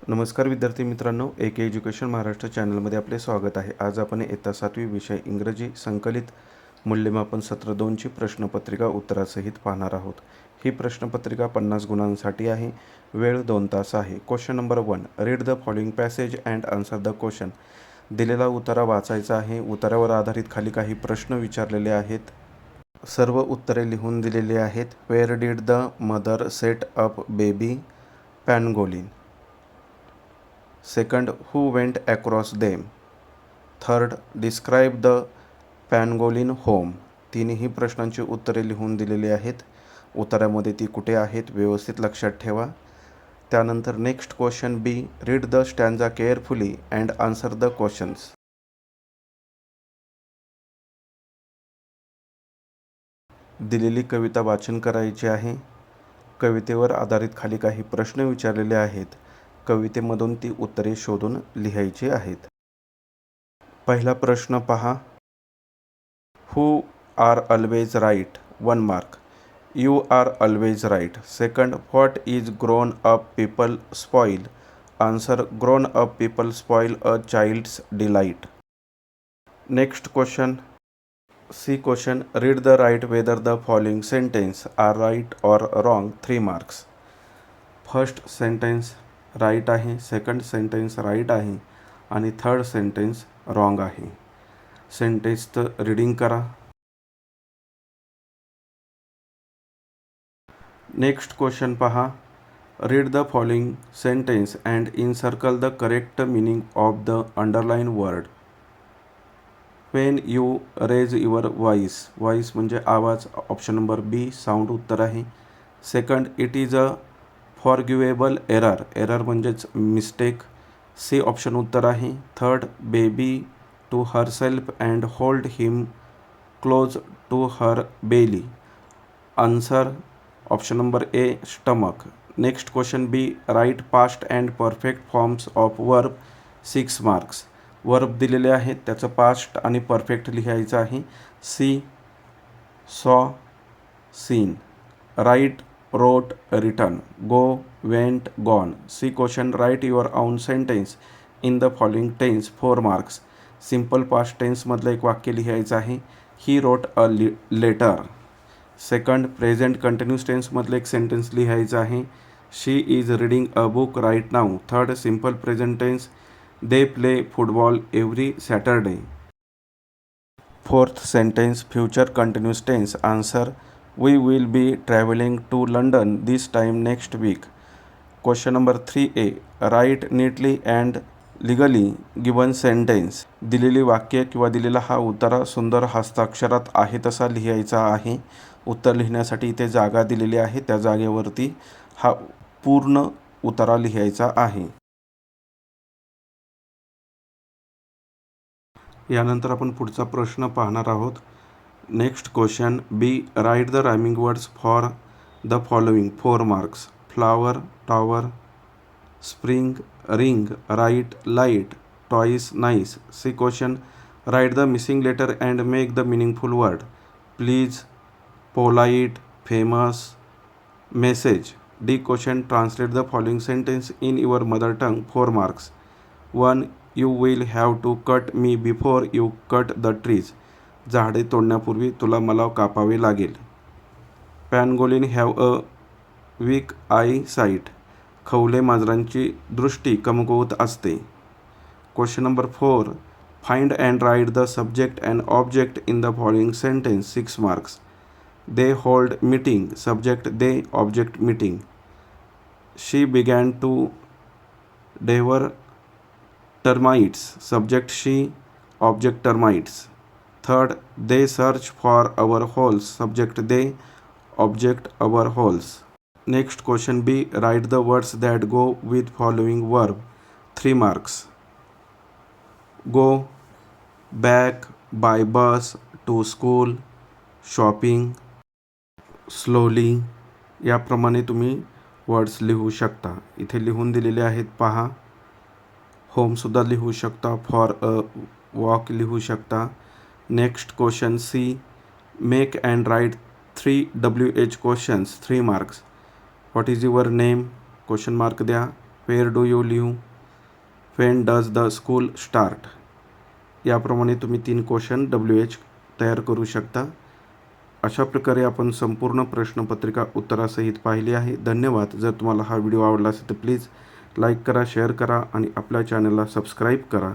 नमस्कार विद्यार्थी मित्रांनो, AK एज्युकेशन महाराष्ट्र चॅनलमध्ये आपले स्वागत आहे. आज आपण इयत्ता 7वी विषय इंग्रजी संकलित मूल्यमापन सत्र 2ची प्रश्नपत्रिका उत्तरासहित पाहणार आहोत. ही प्रश्नपत्रिका 50 गुणांसाठी आहे. वेळ 2 तास आहे. Question number 1, read the following passage and answer the question. दिलेला उतारा वाचायचा आहे. उतारावर आधारित खाली काही प्रश्न विचारलेले आहेत. सर्व उत्तरे लिहून दिलेली आहेत. Where did the mother set up baby pangolin? Second, who went across them? Third, describe the pangolin home. तिन्ही प्रश्नांची उत्तरे लिहून दिलेली आहेत. उत्तरामध्ये ती कुठे आहेत व्यवस्थित लक्षात ठेवा. त्यानंतर next question B, read the stanza carefully and answer the questions. दिलेली कविता वाचन करायची आहे. कवितेवर आधारित खाली काही प्रश्न विचारलेले आहेत. कवितेमधून ती उत्तरे शोधून लिहायची आहेत. पहिला प्रश्न पहा. Who are always right? 1 mark. You are always right. Second, what is grown up people spoil? Answer, grown up people spoil a child's delight. Next question C question, read the write whether the following sentence are right or wrong. 3 marks. First sentence right आहे, second sentence right आहे आणि third sentence wrong आहे. सेंटेन्सचं reading करा. Next question पहा. Read the following sentence and encircle the correct meaning of the underline word. When you raise your voice. Voice म्हणजे आवाज. Option number B sound उत्तर आहे. Second, it is a forgivable error. Error म्हणजेच mistake. C option उत्तर आहे. Third, baby to herself and hold him close to her belly. Answer option number A stomach. Next question B, write past and perfect forms of verb. 6 marks. Verb दिलेले आहेत, त्याचं past आणि perfect लिहायचं आहे. See saw, seen. Write, wrote, written. Go, went, gone. See question, write your own sentence in the following tense. 4 marks. Simple past tense मधलं एक वाक्य लिहायचं आहे. He wrote a letter. Second, present continuous tense मधलं एक sentence लिहायचं आहे. She is reading a book right now. Third, simple present tense. They play football every Saturday. Fourth sentence, future continuous tense. Answer, we will be traveling to London this time next week. Question number 3A, write neatly and legally given sentence. दिलेली वाक्य किंवा दिलेला हा उतारा सुंदर हस्ताक्षरात आहे तसा लिहायचा आहे. उत्तर लिहिण्यासाठी इथे जागा दिलेली आहे, त्या जागेवरती हा पूर्ण उतारा लिहायचा आहे. यानंतर आपण पुढचा प्रश्न पाहणार आहोत. Next question B, write the rhyming words for the following. 4 marks. Flower, tower, spring, ring, right, light, toys, nice. C question, write the missing letter and make the meaningful word. Please, polite, famous, message. D question, translate the following sentence in your mother tongue. 4 marks. 1, you will have to cut me before you cut the trees. झाडे तोडण्यापूर्वी तुला मला कापावे लागेल. पॅनगोलिन have a weak eye sight. खवले मांजरांची दृष्टी कमकुवत असते. Question number 4, find and write the subject and object in the following sentence. 6 marks. They hold meeting. Subject they, object meeting. She began to devour termites. Subject she, object termites. Third, they search for our holes. Subject they, object our holes. Next question B, write the words that go with following verb. 3 marks. Go, back, by bus, to school, shopping, slowly. याप्रमाणे तुम्ही words लिहू शकता. इथे लिहून दिलेले आहेत पहा. होमसुद्धा लिहू शकता. फॉर अ वॉक लिहू शकता. Next question C, make and write 3 WH questions. 3 marks. What is your name? Question mark द्या. Where do you live, when does the school start. याप्रमाणे तुम्ही 3 क्वेश्चन WH तयार करू शकता. अशा प्रकारे आपण संपूर्ण प्रश्नपत्रिका उत्तरासहित पाहिली आहे. धन्यवाद. जर तुम्हाला हा व्हिडिओ आवडला असेल तर प्लीज लाईक करा, शेअर करा आणि आपल्या चॅनलला सबस्क्राईब करा.